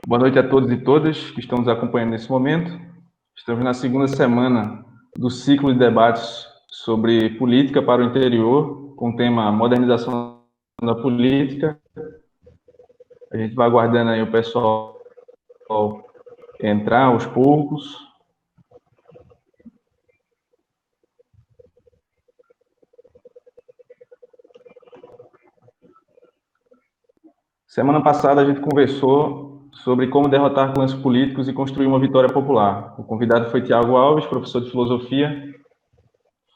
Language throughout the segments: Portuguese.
Boa noite a todos e todas que estão nos acompanhando nesse momento. Estamos na segunda semana do ciclo de debates sobre política para o interior, com o tema modernização da política. A gente vai aguardando aí o pessoal entrar aos poucos. Semana passada a gente conversou sobre como derrotar clãs políticos e construir uma vitória popular. O convidado foi Tiago Alves, professor de filosofia,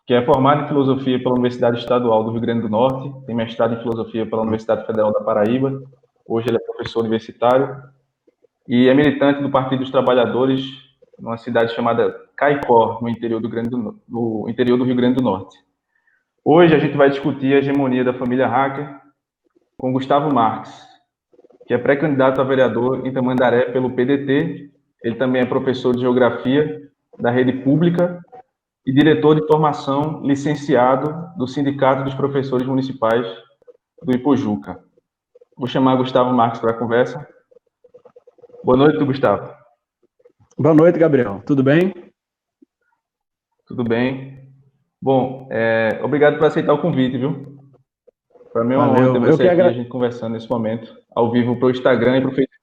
que é formado em filosofia pela Universidade Estadual do Rio Grande do Norte, tem mestrado em filosofia pela Universidade Federal da Paraíba, hoje ele é professor universitário, e é militante do Partido dos Trabalhadores, numa cidade chamada Caicó, no interior do Rio Grande do Norte. Hoje a gente vai discutir a hegemonia da família Hacker com Gustavo Marques, que é pré-candidato a vereador em Tamandaré pelo PDT. Ele também é professor de Geografia da rede pública e diretor de formação licenciado do Sindicato dos Professores Municipais do Ipojuca. Vou chamar Gustavo Marques para a conversa. Boa noite, Gustavo. Boa noite, Gabriel. Tudo bem? Tudo bem. Bom, obrigado por aceitar o convite, viu? Para mim é uma honra ter você aqui, a gente conversando nesse momento, ao vivo para o Instagram e para o Facebook.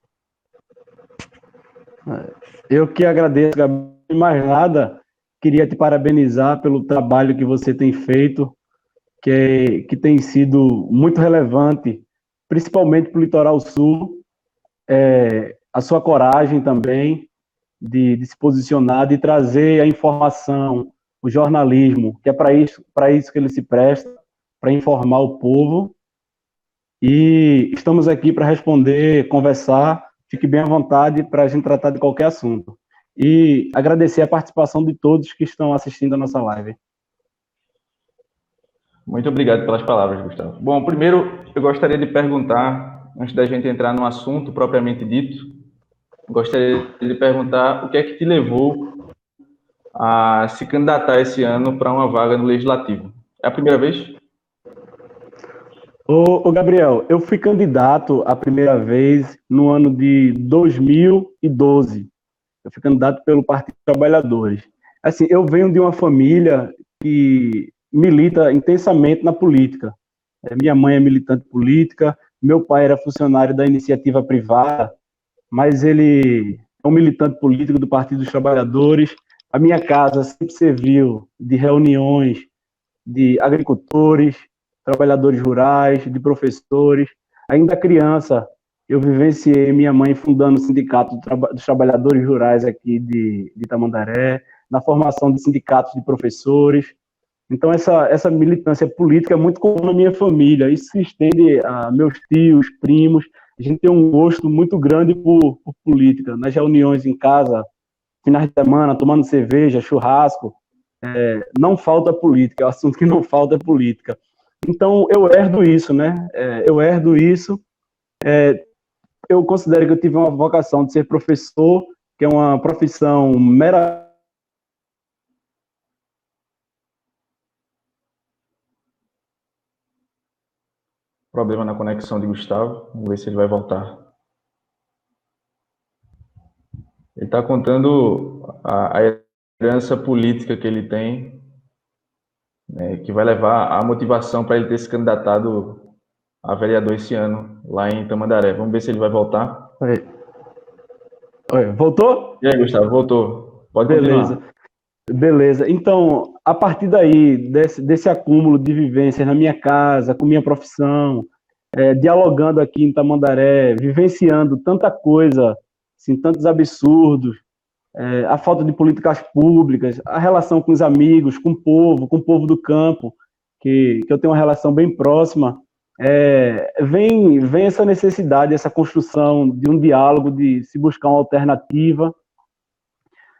Eu que agradeço, Gabriel. Mais nada, queria te parabenizar pelo trabalho que você tem feito, que tem sido muito relevante, principalmente para o Litoral Sul. A sua coragem também de se posicionar, de trazer a informação, o jornalismo, que é para isso que ele se presta, para informar o povo. E estamos aqui para responder, conversar. Fique bem à vontade para a gente tratar de qualquer assunto. E agradecer a participação de todos que estão assistindo a nossa live. Muito obrigado pelas palavras, Gustavo. Bom, primeiro eu gostaria de perguntar, antes da gente entrar no assunto propriamente dito, gostaria de perguntar o que é que te levou a se candidatar esse ano para uma vaga no Legislativo. É a primeira vez? Ô Gabriel, eu fui candidato a primeira vez no ano de 2012. Eu fui candidato pelo Partido dos Trabalhadores. Assim, eu venho de uma família que milita intensamente na política. Minha mãe é militante política, meu pai era funcionário da iniciativa privada, mas ele é um militante político do Partido dos Trabalhadores. A minha casa sempre serviu de reuniões de agricultores, trabalhadores rurais, de professores. Ainda criança, eu vivenciei minha mãe fundando o Sindicato dos Trabalhadores Rurais aqui de Tamandaré, na formação de sindicatos de professores. Então, essa militância política é muito comum na minha família. Isso se estende a meus tios, primos. A gente tem um gosto muito grande por política. Nas reuniões em casa, finais de semana, tomando cerveja, churrasco, não falta política. É o assunto que não falta é política. Então, eu herdo isso, né? Eu herdo isso. Eu considero que eu tive uma vocação de ser professor, que é uma profissão mera. Problema na conexão de Gustavo. Vamos ver se ele vai voltar. Ele está contando a herança política que ele tem, né, que vai levar a motivação para ele ter se candidatado a vereador esse ano, lá em Tamandaré. Vamos ver se ele vai voltar. Oi, voltou? E aí, Gustavo, voltou. Pode continuar. Beleza. Então, a partir daí, desse acúmulo de vivências na minha casa, com minha profissão, dialogando aqui em Tamandaré, vivenciando tanta coisa, assim, tantos absurdos, a falta de políticas públicas, a relação com os amigos, com o povo do campo, que eu tenho uma relação bem próxima, vem essa necessidade, essa construção de um diálogo, de se buscar uma alternativa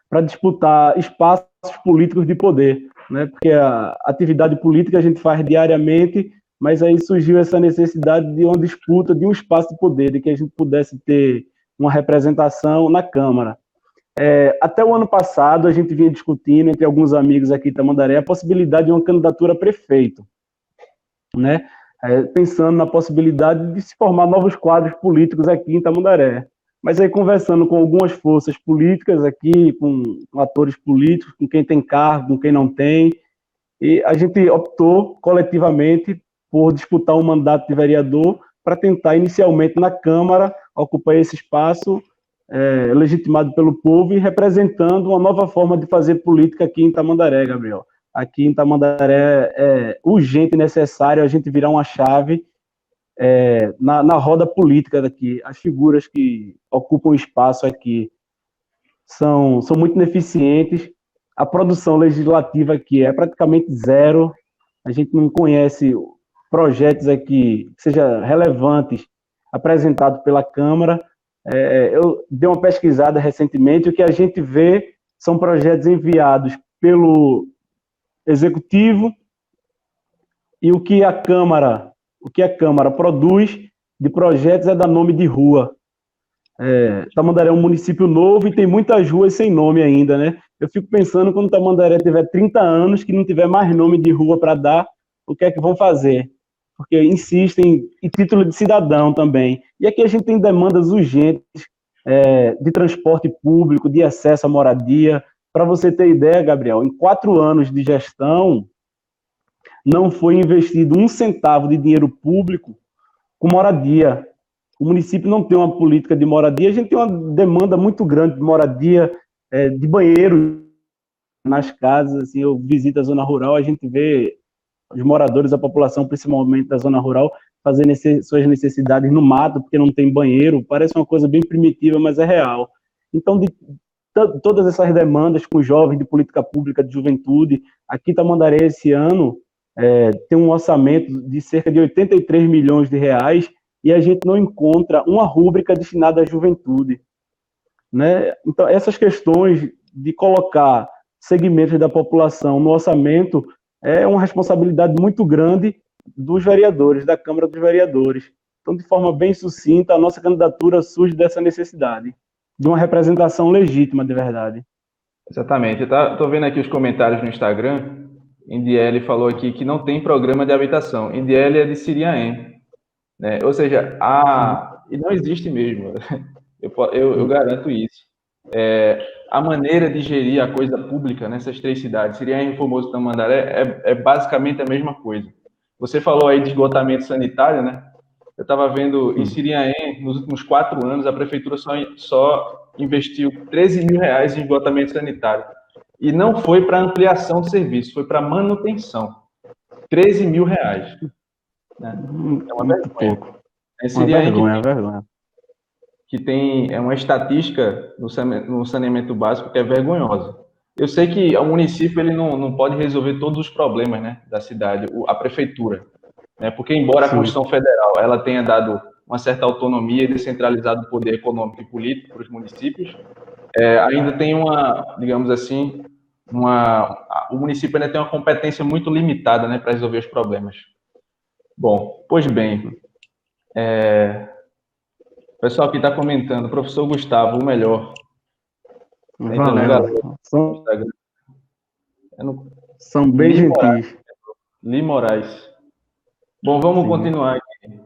para disputar espaços políticos de poder, né? Porque a atividade política a gente faz diariamente, mas aí surgiu essa necessidade de uma disputa de um espaço de poder, de que a gente pudesse ter uma representação na Câmara. Até o ano passado, a gente vinha discutindo entre alguns amigos aqui em Tamandaré a possibilidade de uma candidatura a prefeito, né? Pensando na possibilidade de se formar novos quadros políticos aqui em Tamandaré. Mas aí conversando com algumas forças políticas aqui, com atores políticos, com quem tem cargo, com quem não tem, e a gente optou coletivamente por disputar um mandato de vereador para tentar inicialmente na Câmara ocupar esse espaço legitimado pelo povo e representando uma nova forma de fazer política aqui em Tamandaré, Gabriel. Aqui em Tamandaré é urgente e necessário a gente virar uma chave na roda política daqui. As figuras que ocupam espaço aqui são muito ineficientes. A produção legislativa aqui é praticamente zero. A gente não conhece projetos aqui que sejam relevantes apresentados pela Câmara. Eu dei uma pesquisada recentemente, o que a gente vê são projetos enviados pelo Executivo e o que a Câmara produz de projetos é dar nome de rua. Tamandaré é um município novo e tem muitas ruas sem nome ainda, né? Eu fico pensando, quando Tamandaré tiver 30 anos, que não tiver mais nome de rua para dar, o que é que vão fazer? Porque insistem em título de cidadão também. E aqui a gente tem demandas urgentes de transporte público, de acesso à moradia. Para você ter ideia, Gabriel, em 4 anos de gestão, não foi investido 1 centavo de dinheiro público com moradia. O município não tem uma política de moradia, a gente tem uma demanda muito grande de moradia, de banheiro nas casas. Assim, eu visito a zona rural, a gente vê os moradores, a população, principalmente da zona rural, fazer suas necessidades no mato, porque não tem banheiro. Parece uma coisa bem primitiva, mas é real. Então, todas essas demandas com jovens de política pública de juventude, aqui em Tamandaré esse ano tem um orçamento de cerca de 83 milhões de reais e a gente não encontra uma rúbrica destinada à juventude, né? Então, essas questões de colocar segmentos da população no orçamento é uma responsabilidade muito grande dos vereadores, da Câmara dos Vereadores. Então, de forma bem sucinta, a nossa candidatura surge dessa necessidade de uma representação legítima, de verdade. Exatamente. Eu estou vendo aqui os comentários no Instagram. Indiele falou aqui que não tem programa de habitação. Indiele é de Siriaém, né? Ou seja, e não existe mesmo. Eu garanto isso. A maneira de gerir a coisa pública nessas 3 cidades, Siriaém, Formoso e Tamandaré, é basicamente a mesma coisa. Você falou aí de esgotamento sanitário, né? Eu estava vendo em Siriaém, nos últimos 4 anos, a prefeitura só investiu 13 mil reais em esgotamento sanitário. E não foi para ampliação de serviço, foi para manutenção. 13 mil reais. Né? É uma vergonha. Uma vergonha. Que tem uma estatística no saneamento básico que é vergonhosa. Eu sei que o município ele não pode resolver todos os problemas, né, da cidade, a prefeitura, né, porque embora a Constituição Federal ela tenha dado uma certa autonomia e descentralizado o poder econômico e político para os municípios, ainda tem digamos assim, o município ainda tem uma competência muito limitada, né, para resolver os problemas. Bom, pois bem, o pessoal aqui está comentando, professor Gustavo, o melhor. São bem gentis. Li Moraes. Bom, vamos continuar aqui.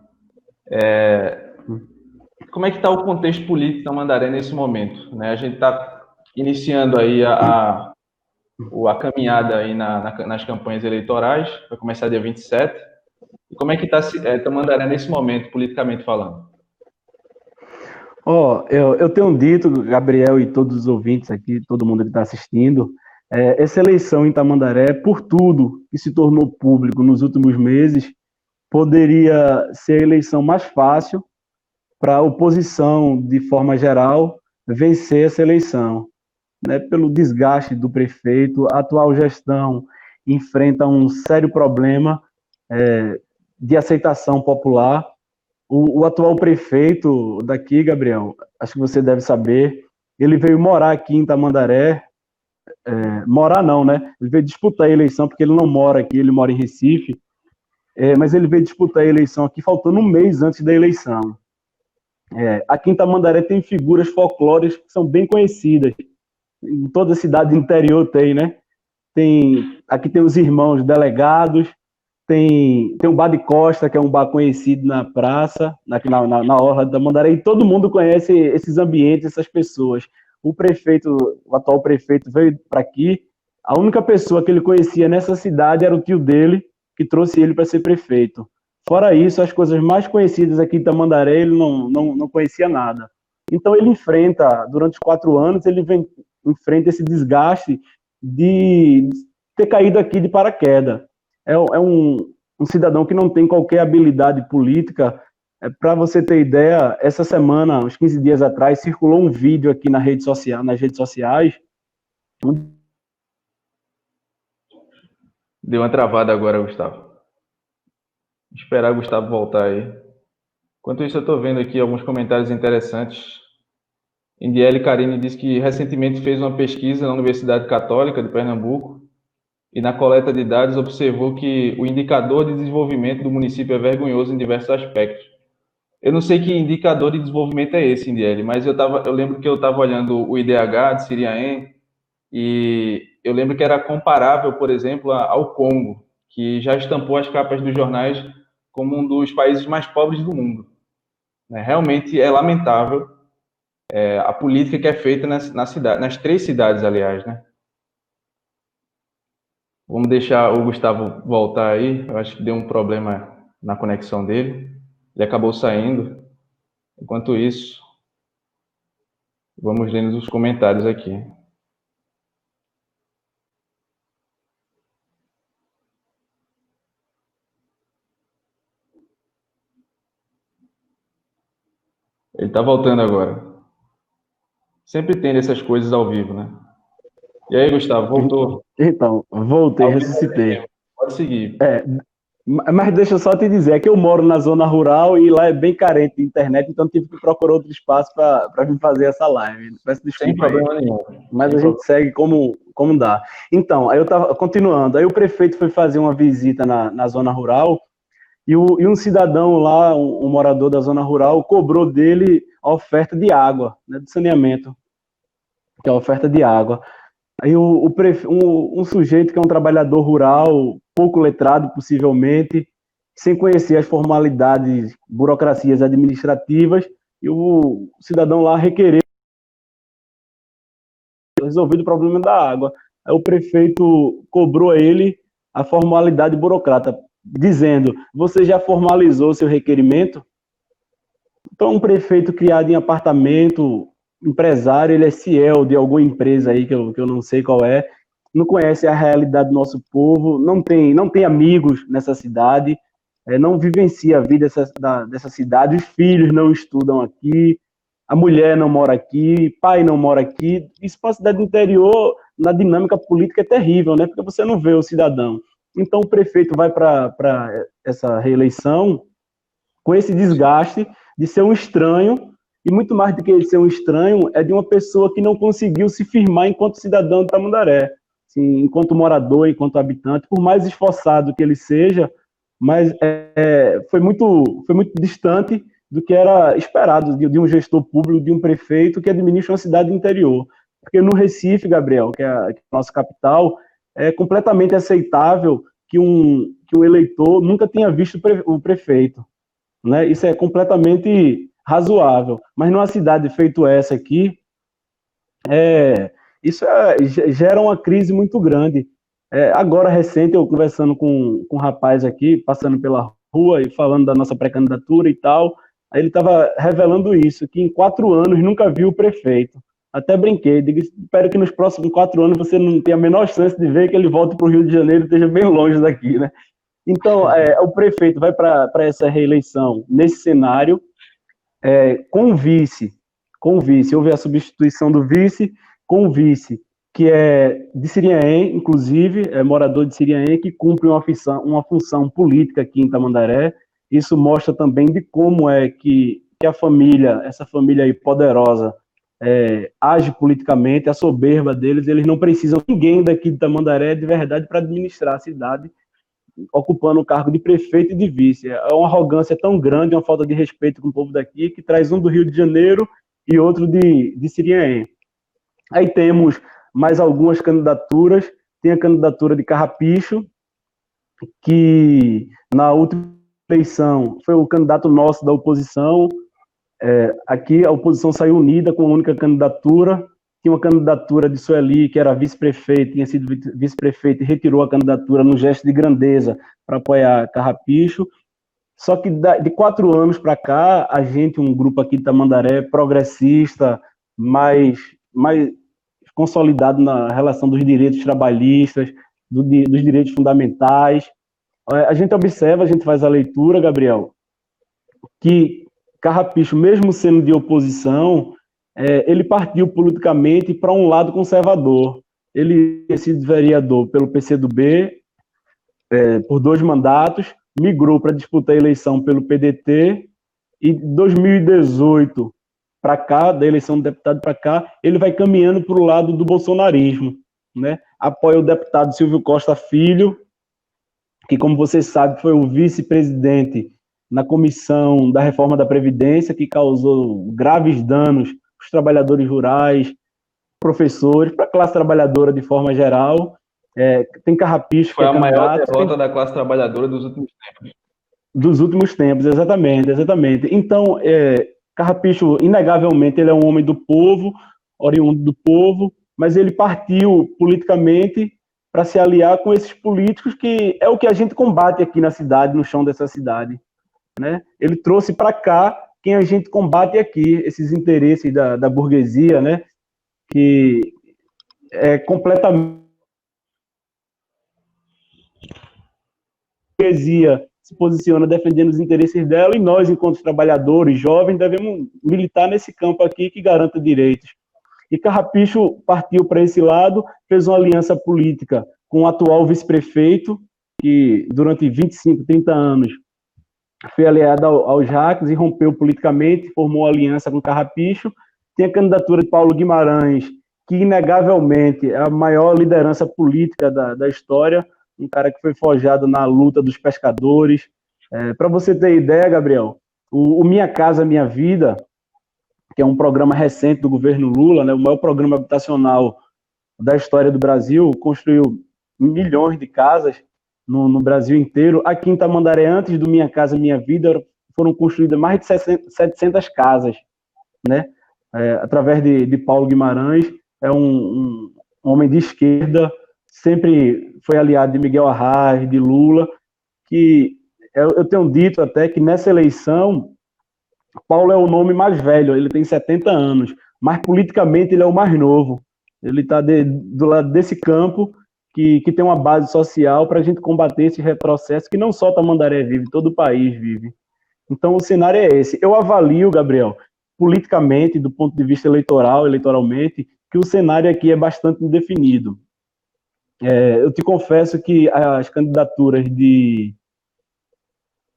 Como é que está o contexto político da Tamandaré nesse momento? Né? A gente está iniciando aí a caminhada aí nas campanhas eleitorais, vai começar dia 27. E como é que está Tamandaré nesse momento, politicamente falando? Eu tenho dito, Gabriel e todos os ouvintes aqui, todo mundo que está assistindo, essa eleição em Tamandaré, por tudo que se tornou público nos últimos meses, poderia ser a eleição mais fácil para a oposição, de forma geral, vencer essa eleição. Né? Pelo desgaste do prefeito, a atual gestão enfrenta um sério problema de aceitação popular. O atual prefeito daqui, Gabriel, acho que você deve saber, ele veio morar aqui em Tamandaré, morar não, né? Ele veio disputar a eleição, porque ele não mora aqui, ele mora em Recife, mas ele veio disputar a eleição aqui, faltando um mês antes da eleição. Aqui em Tamandaré tem figuras folclóricas que são bem conhecidas, em toda cidade do interior tem, né? Aqui tem os irmãos delegados, tem o Bar de Costa, que é um bar conhecido na praça, na orla da Tamandaré, e todo mundo conhece esses ambientes, essas pessoas. O atual prefeito veio para aqui, a única pessoa que ele conhecia nessa cidade era o tio dele, que trouxe ele para ser prefeito. Fora isso, as coisas mais conhecidas aqui em Tamandaré, ele não conhecia nada. Então ele enfrenta, durante os 4 anos, enfrenta esse desgaste de ter caído aqui de paraquedas. É um cidadão que não tem qualquer habilidade política. Para você ter ideia, essa semana, uns 15 dias atrás, circulou um vídeo aqui nas redes sociais. Deu uma travada agora, Gustavo. Vou esperar o Gustavo voltar aí. Enquanto isso, eu estou vendo aqui alguns comentários interessantes. Indiele Carine diz que recentemente fez uma pesquisa na Universidade Católica de Pernambuco e na coleta de dados observou que o indicador de desenvolvimento do município é vergonhoso em diversos aspectos. Eu não sei que indicador de desenvolvimento é esse, Indiele, mas eu lembro que eu estava olhando o IDH de Siriaém e eu lembro que era comparável, por exemplo, ao Congo, que já estampou as capas dos jornais como um dos países mais pobres do mundo. Realmente é lamentável a política que é feita nas 3 cidades, aliás, né? Vamos deixar o Gustavo voltar aí. Eu acho que deu um problema na conexão dele. Ele acabou saindo. Enquanto isso, vamos lendo os comentários aqui. Ele está voltando agora. Sempre tem essas coisas ao vivo, né? E aí, Gustavo, voltou? Então, voltei, ressuscitei. Pode seguir. Mas deixa eu só te dizer, é que eu moro na zona rural e lá é bem carente de internet, então tive que procurar outro espaço para vir fazer essa live. Peço desculpa. Sem problema nenhum. Mas a gente segue como dá. Então, aí eu estava continuando. Aí o prefeito foi fazer uma visita na zona rural e um cidadão lá, um morador da zona rural, cobrou dele a oferta de água, né, de saneamento, que é a oferta de água. Aí um sujeito que é um trabalhador rural, pouco letrado possivelmente, sem conhecer as formalidades, burocracias administrativas, e o cidadão lá requereu resolvido o problema da água. Aí o prefeito cobrou a ele a formalidade burocrata, dizendo: você já formalizou seu requerimento? Então, um prefeito criado em apartamento, empresário, ele é CEO de alguma empresa aí que eu não sei qual é, não conhece a realidade do nosso povo, não tem amigos nessa cidade, não vivencia a vida dessa cidade, os filhos não estudam aqui, a mulher não mora aqui, pai não mora aqui. Isso para a cidade do interior, na dinâmica política, é terrível, né? Porque você não vê o cidadão. Então, o prefeito vai para essa reeleição com esse desgaste de ser um estranho, e muito mais do que ser um estranho, é de uma pessoa que não conseguiu se firmar enquanto cidadão de Tamandaré, assim, enquanto morador, enquanto habitante, por mais esforçado que ele seja, mas foi muito distante do que era esperado de um gestor público, de um prefeito que administra uma cidade do interior. Porque no Recife, Gabriel, que é a nossa capital, é completamente aceitável que um eleitor nunca tenha visto o prefeito, né? Isso é completamente razoável. Mas numa cidade feito essa aqui, isso gera uma crise muito grande. Agora, recente, eu conversando com um rapaz aqui, passando pela rua e falando da nossa pré-candidatura e tal, aí ele estava revelando isso, que em 4 anos nunca viu o prefeito. Até brinquei, digo, espero que nos próximos 4 anos você não tenha a menor chance de ver que ele volte para o Rio de Janeiro e esteja bem longe daqui, né? Então, o prefeito vai para essa reeleição nesse cenário, com o vice, houve a substituição do vice, com o vice, que é de Siriaém, inclusive, é morador de Siriaém, que cumpre uma função política aqui em Tamandaré. Isso mostra também de como é que a família, essa família aí poderosa, age politicamente, a soberba deles, eles não precisam de ninguém daqui de Tamandaré de verdade para administrar a cidade, ocupando o cargo de prefeito e de vice. É uma arrogância tão grande, uma falta de respeito com o povo daqui, que traz um do Rio de Janeiro e outro de Siriaém. Aí temos mais algumas candidaturas, tem a candidatura de Carrapicho, que na última eleição foi o candidato nosso da oposição. Aqui a oposição saiu unida com uma única candidatura. Tinha uma candidatura de Sueli, que era vice-prefeito, tinha sido vice-prefeito e retirou a candidatura no gesto de grandeza para apoiar Carrapicho. Só que de 4 anos para cá, a gente, um grupo aqui de Tamandaré, progressista, mais consolidado na relação dos direitos trabalhistas, dos direitos fundamentais. A gente observa, a gente faz a leitura, Gabriel, que Carrapicho, mesmo sendo de oposição, ele partiu politicamente para um lado conservador. Ele tinha sido vereador pelo PCdoB por 2 mandatos, migrou para disputar a eleição pelo PDT, e de 2018 para cá, da eleição do deputado para cá, ele vai caminhando para o lado do bolsonarismo, né? Apoia o deputado Silvio Costa Filho, que, como vocês sabem, foi o vice-presidente na comissão da reforma da Previdência, que causou graves danos aos trabalhadores rurais, professores, para a classe trabalhadora de forma geral. Tem Carrapicho, foi a maior derrota da classe trabalhadora dos últimos tempos. Dos últimos tempos, exatamente. Então, Carrapicho, inegavelmente, ele é um homem do povo, oriundo do povo, mas ele partiu politicamente para se aliar com esses políticos, que é o que a gente combate aqui na cidade, no chão dessa cidade, né? Ele trouxe para cá quem a gente combate aqui, esses interesses da burguesia, né? Que é completamente... A burguesia se posiciona defendendo os interesses dela, e nós, enquanto trabalhadores, jovens, devemos militar nesse campo aqui que garanta direitos. E Carrapicho partiu para esse lado, fez uma aliança política com o atual vice-prefeito, que durante 25, 30 anos foi aliado aos Jacques e rompeu politicamente, formou aliança com Carrapicho. Tem a candidatura de Paulo Guimarães, que inegavelmente é a maior liderança política da história, um cara que foi forjado na luta dos pescadores. Para você ter ideia, Gabriel, o Minha Casa Minha Vida, que é um programa recente do governo Lula, né, o maior programa habitacional da história do Brasil, construiu milhões de casas no Brasil inteiro. Aqui em Tamandaré, antes do Minha Casa Minha Vida, foram construídas mais de 700 casas, né, através de Paulo Guimarães. É um homem de esquerda, sempre foi aliado de Miguel Arraes, de Lula, que eu tenho dito até que nessa eleição Paulo é o nome mais velho, ele tem 70 anos, mas politicamente ele é o mais novo. Ele está do lado desse campo que tem uma base social para a gente combater esse retrocesso que não só Tamandaré vive, todo o país vive. Então o cenário é esse. Eu avalio, Gabriel, politicamente, do ponto de vista eleitoralmente, que o cenário aqui é bastante indefinido. Eu te confesso que as candidaturas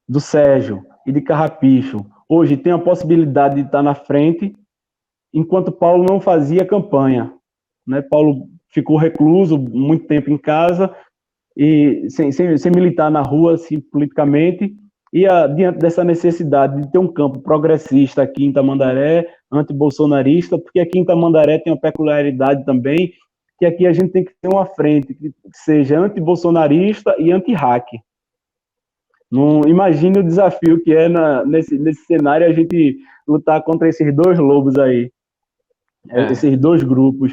do Sérgio e de Carrapicho hoje tem a possibilidade de estar na frente, enquanto Paulo não fazia campanha, né? Paulo ficou recluso muito tempo em casa e sem militar na rua, assim, politicamente, e diante dessa necessidade de ter um campo progressista aqui em Tamandaré, anti-bolsonarista, porque aqui em Tamandaré tem uma peculiaridade também, que aqui a gente tem que ter uma frente que seja anti-bolsonarista e anti-hack. Não imagine o desafio que é nesse cenário a gente lutar contra esses 2 lobos aí, esses 2 grupos.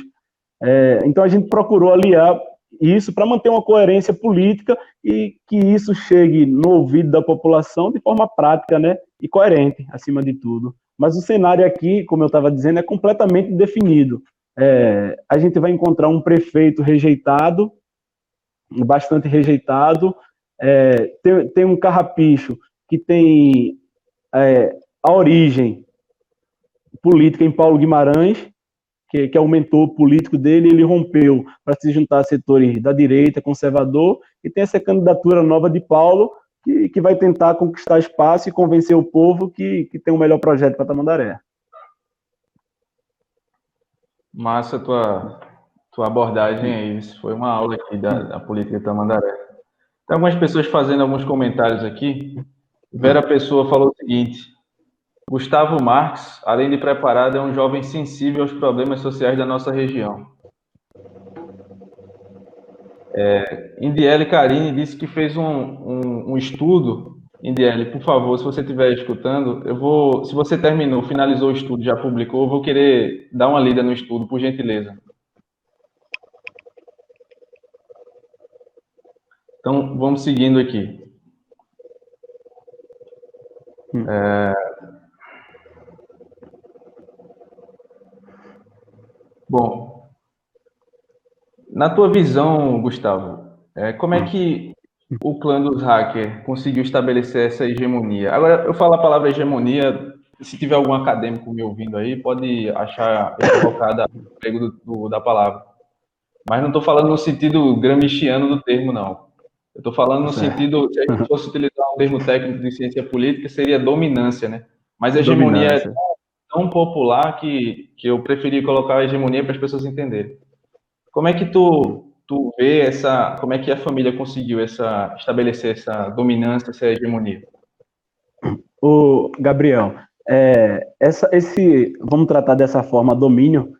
Então a gente procurou aliar isso para manter uma coerência política e que isso chegue no ouvido da população de forma prática, né, e coerente, acima de tudo. Mas o cenário aqui, como eu estava dizendo, é completamente definido. A gente vai encontrar um prefeito rejeitado, bastante rejeitado. Tem um Carrapicho que tem a origem política em Paulo Guimarães, que é o mentor político dele. Ele rompeu para se juntar a setores da direita, conservador, e tem essa candidatura nova de Paulo, que vai tentar conquistar espaço e convencer o povo que tem um melhor projeto para Tamandaré. Massa tua abordagem aí, isso foi uma aula aqui da política de Tamandaré. Tem algumas pessoas fazendo alguns comentários aqui. Vera Pessoa falou o seguinte: Gustavo Marques, além de preparado, é um jovem sensível aos problemas sociais da nossa região. Indiele Carini disse que fez um estudo. Indiele, por favor, se você estiver escutando, se você terminou, finalizou o estudo, já publicou, eu vou querer dar uma lida no estudo, por gentileza. Então, vamos seguindo aqui. Bom, na tua visão, Gustavo, como é que o clã dos hackers conseguiu estabelecer essa hegemonia? Agora, eu falo a palavra hegemonia, se tiver algum acadêmico me ouvindo aí, pode achar equivocada o emprego da palavra. Mas não estou falando no sentido gramsciano do termo, não. Eu estou falando no sentido, se a gente fosse utilizar um termo técnico de ciência política, seria dominância, né? Mas a hegemonia é Dominância. tão popular que eu preferi colocar a hegemonia para as pessoas entenderem. Como é que tu vê como é que a família conseguiu estabelecer essa dominância, essa hegemonia? O Gabriel, vamos tratar dessa forma, domínio,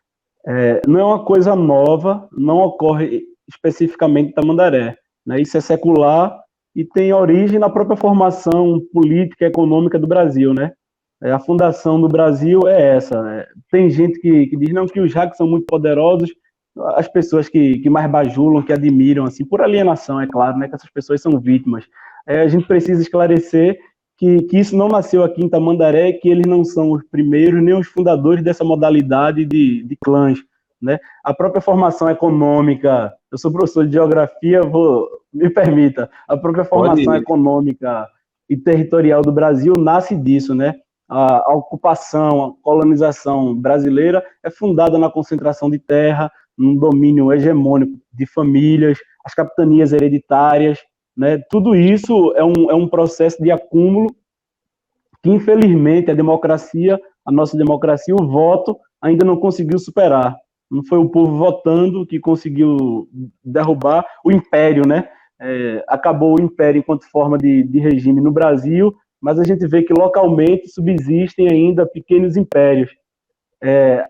não é uma coisa nova, não ocorre especificamente em Tamandaré, né? Isso é secular e tem origem na própria formação política e econômica do Brasil, né? A fundação do Brasil é essa, né? Tem gente que diz não, que os hacks são muito poderosos, as pessoas que mais bajulam, que admiram, assim, por alienação, é claro, né, que essas pessoas são vítimas. A gente precisa esclarecer que isso não nasceu aqui em Tamandaré, que eles não são os primeiros, nem os fundadores dessa modalidade de clãs, né? A própria formação econômica, eu sou professor de geografia, me permita, a própria formação econômica e territorial do Brasil nasce disso, né? A ocupação, a colonização brasileira é fundada na concentração de terra, num domínio hegemônico de famílias, as capitanias hereditárias, né? Tudo isso é um processo de acúmulo que, infelizmente, a nossa democracia, o voto, ainda não conseguiu superar. Não foi o povo votando que conseguiu derrubar o império, né? Acabou o império enquanto forma de regime no Brasil, mas a gente vê que localmente subsistem ainda pequenos impérios.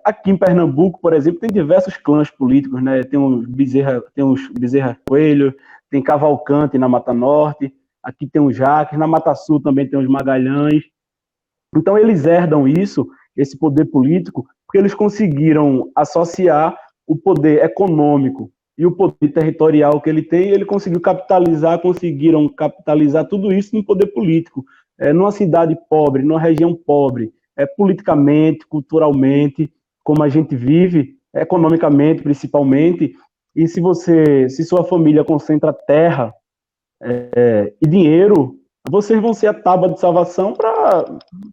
Aqui em Pernambuco, por exemplo, tem diversos clãs políticos, né? Tem os Bezerra Coelho, tem Cavalcante na Mata Norte, aqui tem os Jaques, na Mata Sul também tem os Magalhães. Então eles herdam isso, esse poder político, porque eles conseguiram associar o poder econômico e o poder territorial que ele tem, e ele conseguiram capitalizar tudo isso no poder político. Numa cidade pobre, numa região pobre, politicamente, culturalmente, como a gente vive, economicamente principalmente, e se sua família concentra terra e dinheiro, vocês vão ser a tábua de salvação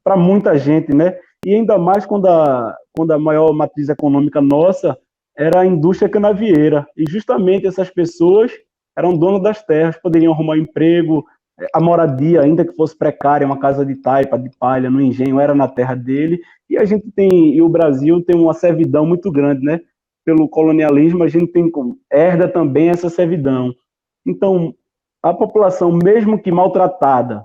para muita gente, né? E ainda mais quando a maior matriz econômica nossa era a indústria canavieira. E justamente essas pessoas eram donas das terras, poderiam arrumar emprego, a moradia, ainda que fosse precária, uma casa de taipa, de palha, no engenho, era na terra dele. E o Brasil tem uma servidão muito grande, né? Pelo colonialismo, a gente herda também essa servidão. Então, a população, mesmo que maltratada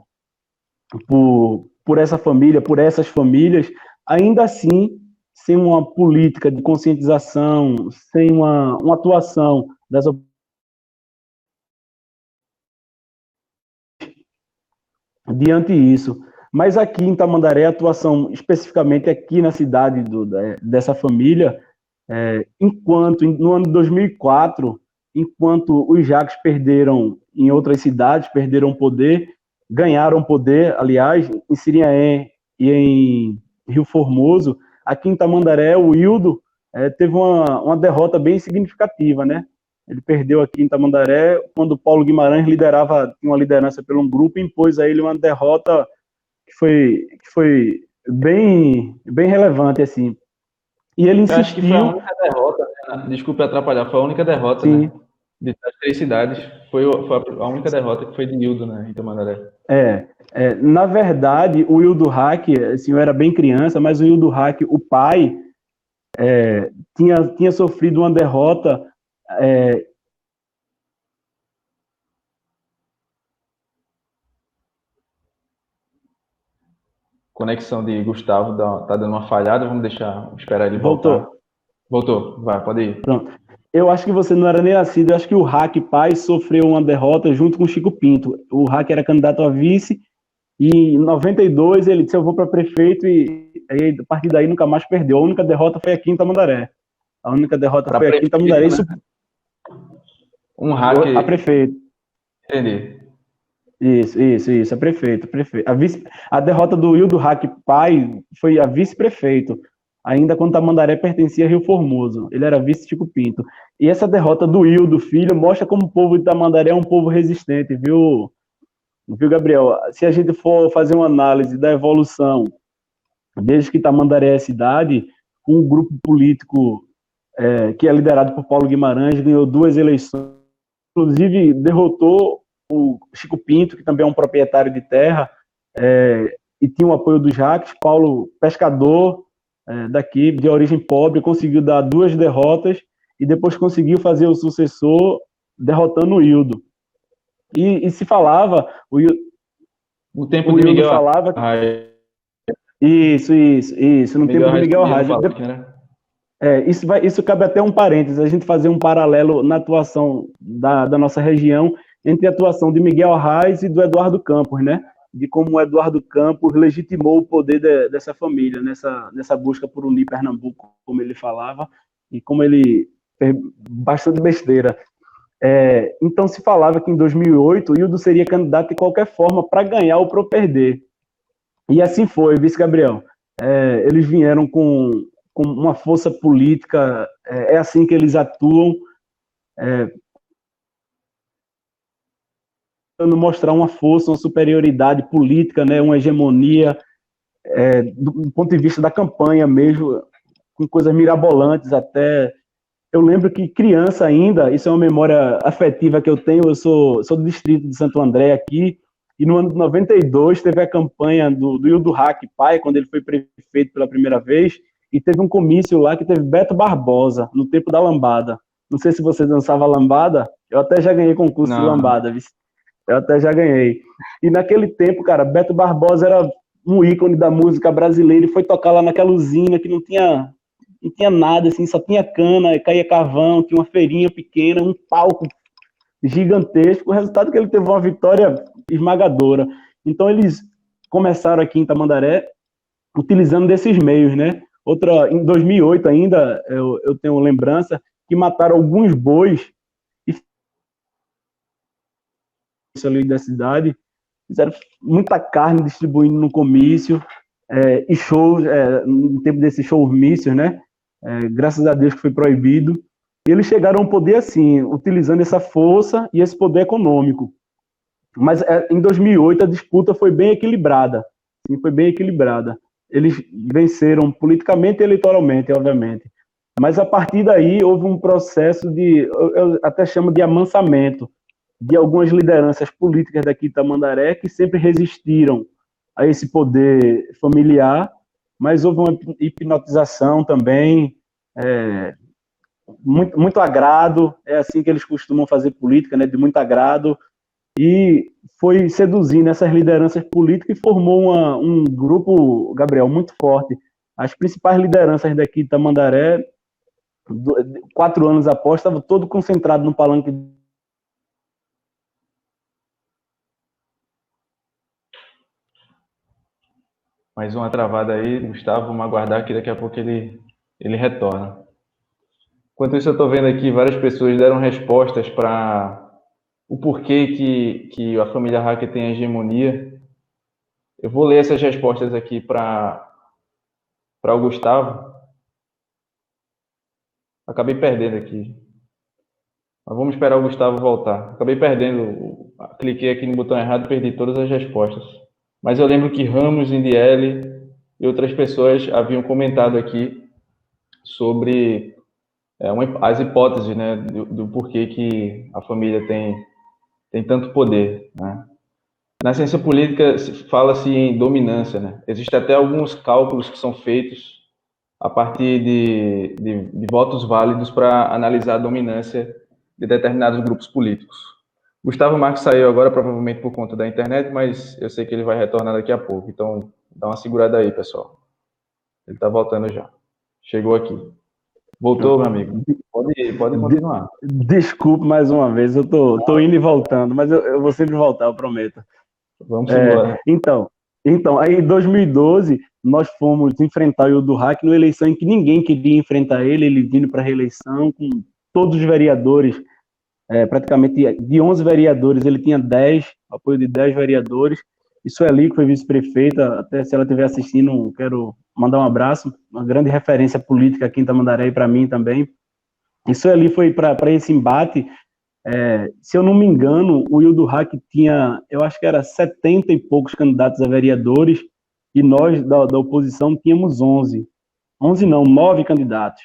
por essa família, por essas famílias, ainda assim, sem uma política de conscientização, sem uma atuação diante disso. Mas aqui em Tamandaré, a atuação especificamente aqui na cidade dessa família, no ano de 2004, enquanto os Jaques perderam em outras cidades, perderam poder, ganharam poder, aliás, em Siriaé e em Rio Formoso, aqui em Tamandaré, o Hildo teve uma derrota bem significativa, né? Ele perdeu aqui em Tamandaré, quando o Paulo Guimarães tinha uma liderança pelo um grupo, e impôs a ele uma derrota que foi bem relevante, assim. E ele insistiu... Eu acho que foi a única derrota, né? Desculpe atrapalhar, foi a única derrota, Sim. né? Das 3 cidades, foi a única derrota que foi de Nildo, né, em Tamandaré. Na verdade, o Hildo Hack, assim, eu era bem criança, mas o Hildo Hack, o pai, tinha sofrido uma derrota Conexão de Gustavo tá dando uma falhada, vamos esperar ele voltar. Voltou. Voltou, vai, pode ir. Pronto. Eu acho que você não era nem nascido, eu acho que o Hack Pai sofreu uma derrota junto com o Chico Pinto. O Hack era candidato a vice, e em 92 ele disse, eu vou para prefeito, e aí, a partir daí nunca mais perdeu. A única derrota foi aqui em Tamandaré. A única derrota Para foi aqui em Tamandaré. prefeito, Isso, né? Um hack. a prefeito. Entendi. Isso, a prefeito. A derrota do Hildo Hack Pai foi a vice-prefeito, ainda quando Tamandaré pertencia a Rio Formoso. Ele era vice Chico Pinto. E essa derrota do Hildo, filho, mostra como o povo de Tamandaré é um povo resistente, viu, Gabriel? Se a gente for fazer uma análise da evolução, desde que Tamandaré é cidade, um grupo político que é liderado por Paulo Guimarães ganhou 2 eleições, inclusive derrotou o Chico Pinto, que também é um proprietário de terra, e tinha o apoio dos Jacques. Paulo, pescador daqui, de origem pobre, conseguiu dar 2 derrotas e depois conseguiu fazer o sucessor derrotando o Hildo. E se falava, O tempo de Hildo Miguel falava... Arraes. Isso, no tempo do Miguel Arraes. Isso cabe até um parênteses, a gente fazer um paralelo na atuação da nossa região entre a atuação de Miguel Arraes e do Eduardo Campos, né? De como o Eduardo Campos legitimou o poder dessa família, nessa busca por unir Pernambuco, como ele falava, e como ele fez bastante besteira. Então se falava que em 2008 o Hildo seria candidato de qualquer forma para ganhar ou para perder. E assim foi, vice Gabriel. Eles vieram com uma força política, é assim que eles atuam, tentando mostrar uma força, uma superioridade política, né, uma hegemonia, do ponto de vista da campanha mesmo, com coisas mirabolantes até. Eu lembro que criança ainda, isso é uma memória afetiva que eu tenho, eu sou do distrito de Santo André aqui, e no ano de 92 teve a campanha do Hildo Hack Pai, quando ele foi prefeito pela primeira vez, e teve um comício lá que teve Beto Barbosa, no tempo da lambada. Não sei se você dançava lambada, eu até já ganhei concurso de lambada, eu até já ganhei. E naquele tempo, cara, Beto Barbosa era um ícone da música brasileira e foi tocar lá naquela usina que não tinha nada, assim, só tinha cana, caía carvão, tinha uma feirinha pequena, um palco gigantesco. O resultado é que ele teve uma vitória esmagadora. Então eles começaram aqui em Tamandaré utilizando desses meios, né? Em 2008 ainda, eu tenho lembrança que mataram alguns bois ali da cidade, fizeram muita carne distribuindo no comício, e shows, no tempo desses showmícios, né? Graças a Deus que foi proibido. E eles chegaram ao poder assim, utilizando essa força e esse poder econômico. Mas em 2008 a disputa foi bem equilibrada. Sim, foi bem equilibrada. Eles venceram politicamente e eleitoralmente, obviamente. Mas a partir daí houve um processo eu até chamo de amansamento de algumas lideranças políticas daqui de Tamandaré que sempre resistiram a esse poder familiar, mas houve uma hipnotização também, muito agrado, é assim que eles costumam fazer política, né, de muito agrado, e foi seduzindo essas lideranças políticas e formou um grupo, Gabriel, muito forte. As principais lideranças daqui de Tamandaré, 4 anos após, estava todo concentrado no palanque. Mais uma travada aí, Gustavo, vamos aguardar que daqui a pouco ele retorna. Enquanto isso, eu estou vendo aqui várias pessoas deram respostas para o porquê que a família Hacker tem hegemonia. Eu vou ler essas respostas aqui para o Gustavo. Acabei perdendo aqui. Mas vamos esperar o Gustavo voltar. Acabei perdendo. Cliquei aqui no botão errado e perdi todas as respostas. Mas eu lembro que Ramos, Indiele e outras pessoas haviam comentado aqui sobre as hipóteses, né, do porquê que a família tem tanto poder, né? Na ciência política fala-se em dominância, né? Existem até alguns cálculos que são feitos a partir de votos válidos para analisar a dominância de determinados grupos políticos. Gustavo Marques saiu agora, provavelmente por conta da internet, mas eu sei que ele vai retornar daqui a pouco. Então, dá uma segurada aí, pessoal. Ele está voltando já. Chegou aqui. Voltou, meu amigo. Pode continuar. Desculpe mais uma vez, eu tô indo e voltando, mas eu vou sempre voltar, eu prometo. Vamos embora. Então, aí em 2012, nós fomos enfrentar o Ildo Hack numa eleição em que ninguém queria enfrentar ele vindo para a reeleição, com todos os vereadores, praticamente de 11 vereadores, ele tinha 10, apoio de 10 vereadores. E Sueli, que foi vice-prefeita, até se ela estiver assistindo, quero mandar um abraço, uma grande referência política aqui em Tamandaré e para mim também. E Sueli foi para esse embate. Se eu não me engano, o Ildo Hack tinha, eu acho que era 70 e poucos candidatos a vereadores, e nós, da oposição, tínhamos 11. 11 não, 9 candidatos,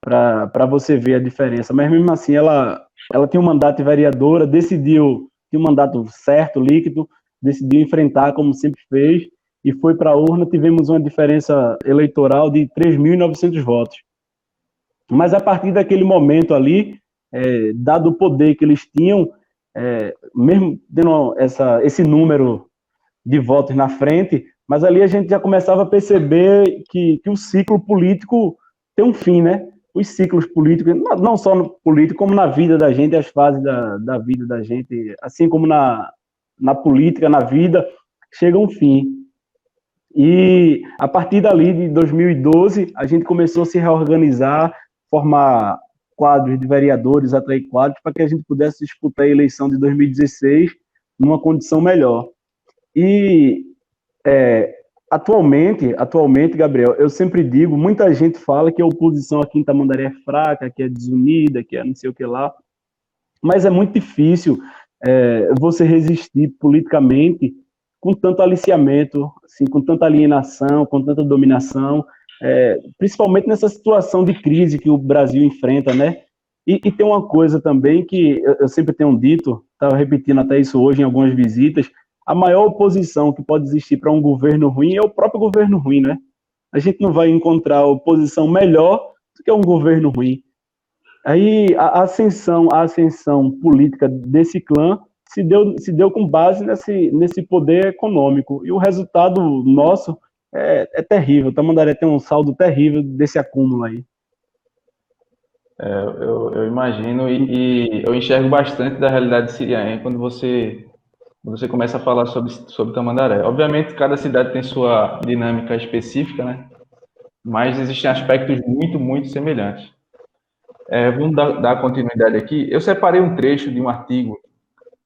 para você ver a diferença. Mas mesmo assim, ela tinha um mandato de vereadora, decidiu, tinha um mandato certo, líquido, decidiu enfrentar, como sempre fez, e foi para a urna, tivemos uma diferença eleitoral de 3.900 votos. Mas a partir daquele momento ali, dado o poder que eles tinham, mesmo tendo esse número de votos na frente, mas ali a gente já começava a perceber que o ciclo político tem um fim, né? Os ciclos políticos, não só no político, como na vida da gente, as fases da vida da gente, assim como na política, na vida, chega um fim. E a partir dali, de 2012, a gente começou a se reorganizar, formar quadros de vereadores, atrair quadros, para que a gente pudesse disputar a eleição de 2016 numa condição melhor. E atualmente, Gabriel, eu sempre digo, muita gente fala que a oposição aqui em Tamandaré é fraca, que é desunida, que é não sei o que lá, mas é muito difícil você resistir politicamente com tanto aliciamento, assim, com tanta alienação, com tanta dominação, principalmente nessa situação de crise que o Brasil enfrenta, né? E tem uma coisa também que eu sempre tenho dito, estava repetindo até isso hoje em algumas visitas, a maior oposição que pode existir para um governo ruim é o próprio governo ruim, né? A gente não vai encontrar oposição melhor do que um governo ruim. Aí a ascensão política desse clã se deu com base nesse poder econômico. E o resultado nosso é terrível. Tamandaré tem um saldo terrível desse acúmulo aí. Eu imagino e eu enxergo bastante da realidade siriana quando você começa a falar sobre Tamandaré. Obviamente, cada cidade tem sua dinâmica específica, né? Mas existem aspectos muito, muito semelhantes. Vamos dar continuidade aqui. Eu separei um trecho de um artigo.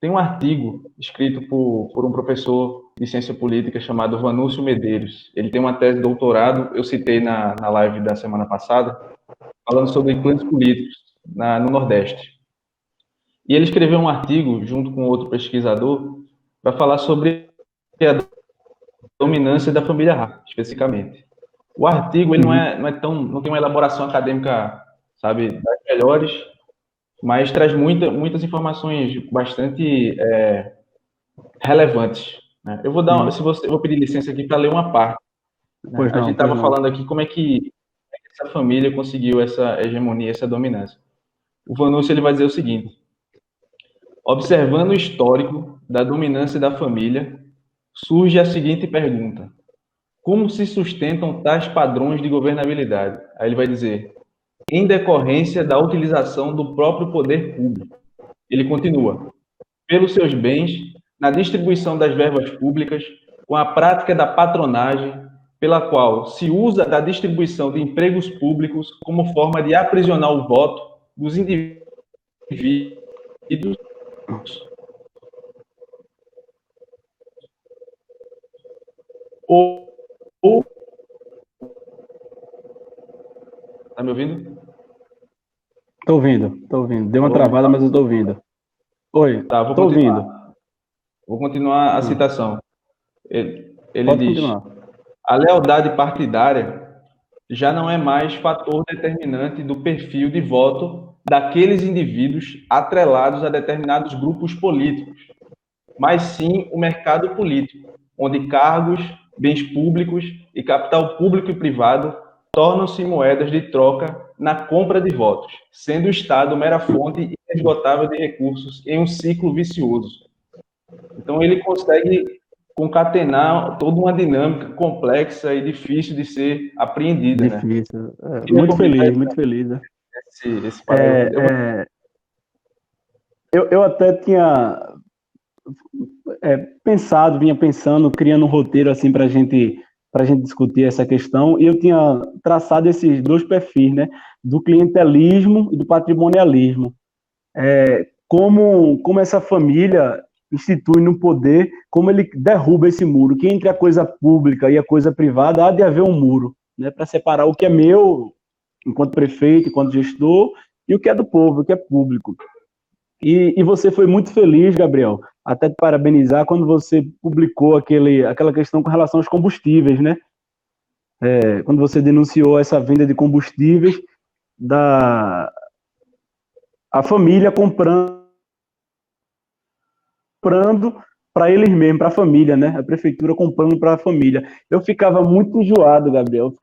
Tem um artigo escrito por um professor de ciência política chamado Vanúcio Medeiros. Ele tem uma tese de doutorado, eu citei na live da semana passada, falando sobre clãs políticos no Nordeste. E ele escreveu um artigo, junto com outro pesquisador, para falar sobre a dominância da família Hack, especificamente. O artigo ele não tem uma elaboração acadêmica, sabe, das melhores, mas traz muitas informações bastante relevantes. Né? Eu vou vou pedir licença aqui para ler uma parte. Né? A gente estava falando aqui como é que essa família conseguiu essa hegemonia, essa dominância. O Vanúcio ele vai dizer o seguinte: observando o histórico da dominância da família, surge a seguinte pergunta: como se sustentam tais padrões de governabilidade? Aí ele vai dizer: em decorrência da utilização do próprio poder público. Ele continua: pelos seus bens, na distribuição das verbas públicas, com a prática da patronagem, pela qual se usa da distribuição de empregos públicos como forma de aprisionar o voto dos indivíduos. Tá me ouvindo? Tô ouvindo. Deu uma travada, mas eu tô ouvindo. Oi, tá, tô ouvindo. Vou continuar a citação. Ele Pode diz: continuar. A lealdade partidária já não é mais fator determinante do perfil de voto daqueles indivíduos atrelados a determinados grupos políticos, mas sim o mercado político, onde cargos, bens públicos e capital público e privado tornam-se moedas de troca na compra de votos, sendo o Estado mera fonte inesgotável de recursos em um ciclo vicioso. Então, ele consegue concatenar toda uma dinâmica complexa e difícil de ser apreendida, né? Difícil. Muito feliz, muito feliz. Esse parágrafo. Eu até tinha vinha pensando, criando um roteiro assim para gente discutir essa questão, e eu tinha traçado esses dois perfis, né, do clientelismo e do patrimonialismo. Como essa família institui no poder, como ele derruba esse muro, que entre a coisa pública e a coisa privada há de haver um muro, né, para separar o que é meu, enquanto prefeito, enquanto gestor, e o que é do povo, o que é público. E você foi muito feliz, Gabriel, até te parabenizar quando você publicou aquela questão com relação aos combustíveis, né? Quando você denunciou essa venda de combustíveis, a família comprando para eles mesmos, para a família, né? A prefeitura comprando para a família. Eu ficava muito enjoado, Gabriel,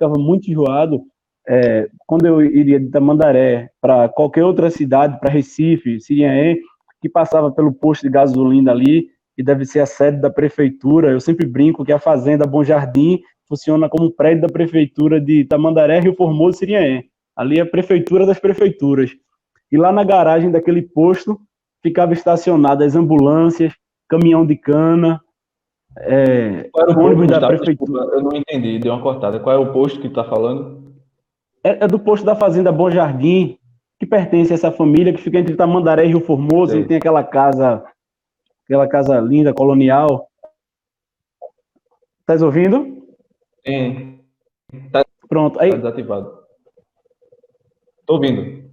quando eu iria de Tamandaré para qualquer outra cidade, para Recife, Sirinhaém, que passava pelo posto de gasolina ali, que deve ser a sede da prefeitura. Eu sempre brinco que a Fazenda Bom Jardim funciona como um prédio da prefeitura de Tamandaré, Rio Formoso e Sirinhaém. Ali é a prefeitura das prefeituras. E lá na garagem daquele posto ficava estacionadas as ambulâncias, caminhão de cana, ônibus da prefeitura. Eu não entendi, deu uma cortada. Qual é o posto que tu está falando? É do posto da Fazenda Bom Jardim, que pertence a essa família que fica entre Tamandaré e Rio Formoso, e tem aquela casa linda, colonial. Estás ouvindo? Sim. Pronto. Aí, tá desativado. Tô ouvindo.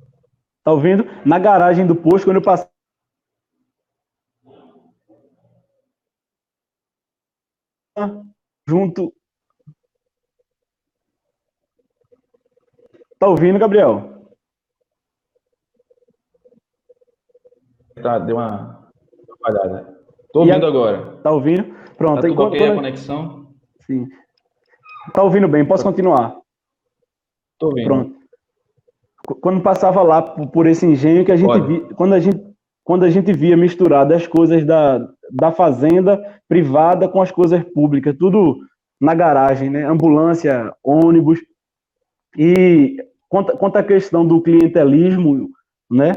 Tá ouvindo? Na garagem do posto, quando eu passei junto. Tá ouvindo, Gabriel? Tá, deu uma falhada. Tô ouvindo agora. Tá ouvindo? Pronto. Tá tudo ok a conexão? Sim. Tá ouvindo bem, posso continuar? Tô ouvindo. Pronto. Quando passava lá por esse engenho, que a gente via, quando a gente via misturado as coisas da fazenda privada com as coisas públicas, tudo na garagem, né? Ambulância, ônibus. E quanto à questão do clientelismo, né?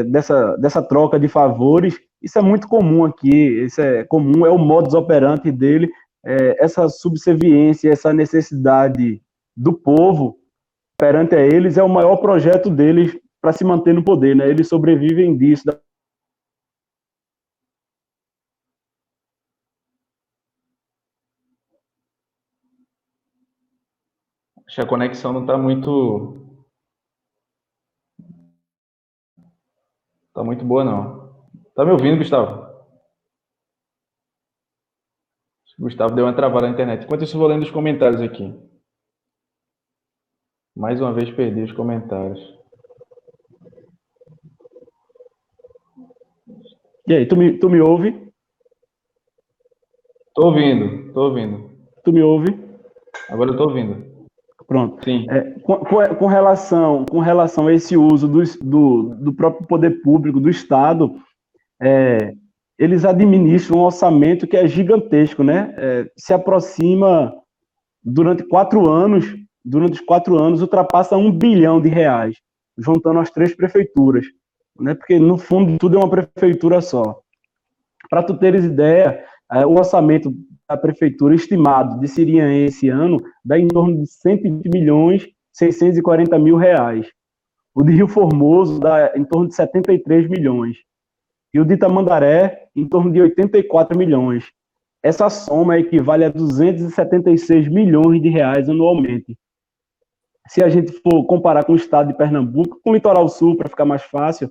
Dessa troca de favores, isso é muito comum aqui, isso é comum, é o modus operandi dele, essa subserviência, essa necessidade do povo perante a eles é o maior projeto deles para se manter no poder, né? Eles sobrevivem disso. Acho que a conexão não está muito... Tá muito boa, não. Tá me ouvindo, Gustavo? Gustavo deu uma travada na internet. Enquanto isso, eu vou lendo os comentários aqui. Mais uma vez perdi os comentários. E aí, tu me ouve? Tô ouvindo. Tu me ouve? Agora eu tô ouvindo. Pronto. Sim. Com relação a esse uso do próprio poder público, do Estado, eles administram um orçamento que é gigantesco, né? Se aproxima, durante os 4 anos, ultrapassa R$1 bilhão, juntando as 3 prefeituras, né? Porque, no fundo, tudo é uma prefeitura só. Para tu teres ideia, o orçamento da prefeitura estimado de Sirinhaém esse ano dá em torno de R$120.640.000. O de Rio Formoso dá em torno de 73 milhões. E o de Tamandaré, em torno de 84 milhões. Essa soma equivale a R$276 milhões anualmente. Se a gente for comparar com o estado de Pernambuco, com o Litoral Sul, para ficar mais fácil,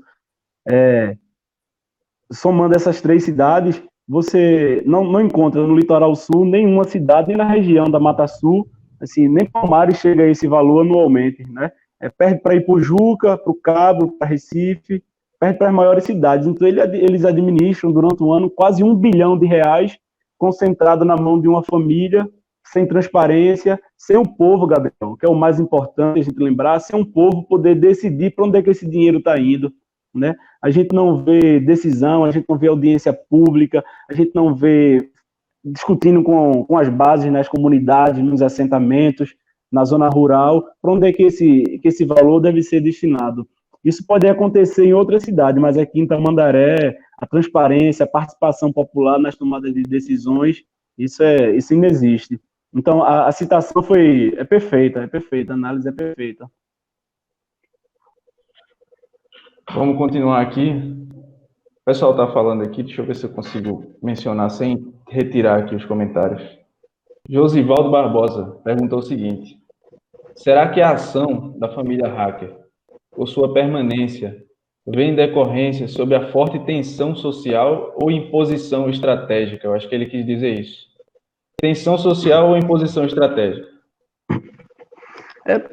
somando essas 3 cidades, você não encontra no Litoral Sul nenhuma cidade, nem na região da Mata Sul, assim, nem Palmares chega a esse valor anualmente, né? Perde para Ipujuca, para o Cabo, para Recife, perde para as maiores cidades. Então, eles administram durante o ano quase R$1 bilhão concentrado na mão de uma família, sem transparência, sem o povo, Gabriel, que é o mais importante a gente lembrar, sem o povo poder decidir para onde é que esse dinheiro está indo, né? A gente não vê decisão, a gente não vê audiência pública, a gente não vê discutindo com as bases nas comunidades, nos assentamentos, na zona rural, para onde é que esse valor deve ser destinado. Isso pode acontecer em outras cidades, mas aqui em Tamandaré, a transparência, a participação popular nas tomadas de decisões, isso ainda existe. Então, a citação é perfeita, a análise é perfeita. Vamos continuar aqui. O pessoal está falando aqui, deixa eu ver se eu consigo mencionar sem retirar aqui os comentários. Josivaldo Barbosa perguntou o seguinte: será que a ação da família Hacker, por sua permanência, vem em decorrência sob a forte tensão social ou imposição estratégica? Eu acho que ele quis dizer isso. Tensão social ou imposição estratégica?